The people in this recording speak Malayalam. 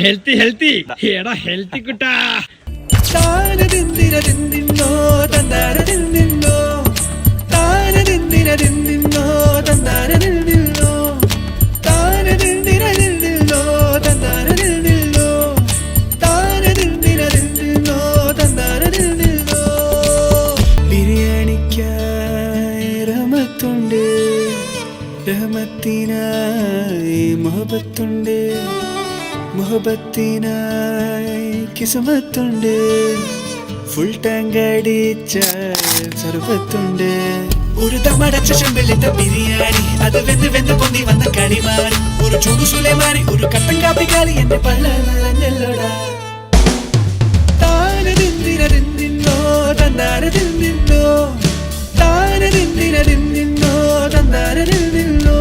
ഹെൽത്തി ഹെൽത്തി എടാ ഹെൽത്തി കുട്ടാ. താനതിന്തിരതിന്തിന്നോ തന്താരതിന്തിന്നോ താനതിന്തിരതിന്തിന്നോ തന്താരതിന്തിന്നോ താനതിന്തിരതിന്തിന്നോ തന്താരതിന്തിന്നോ താനതിന്തിരതിന്തിന്നോ തന്താരതിന്തിന്നോ. ബിരിയാണിക്കായി റഹ്മത്തുണ്ട്, റഹ്മത്തിനായി മുഹബത്തുണ്ട്, മുഹബത്തിനായി കിസ്മത്തുണ്ട്, ഫുൾ ടാങ്ക് അടിച്ച സർബത്തുണ്ട്. ഒരു തമടച്ച ചെമ്പിലിട്ട ബിരിയാണി, അത് വെന്ത് വെന്ത് പൊന്തി വന്ന കളിമാറി, ഒരു ചൂടു സുലൈമാനി, ഒരു കട്ടൻ കാപ്പി കാലി എന്റെ പള്ള നിറഞ്ഞല്ലോടാ. താനതിന്തിരതിന്തിന്നോ തന്താരതിന്തിന്നോ താനതിന്തിരതിന്തിന്നോ തന്താരതിന്തിന്നോ.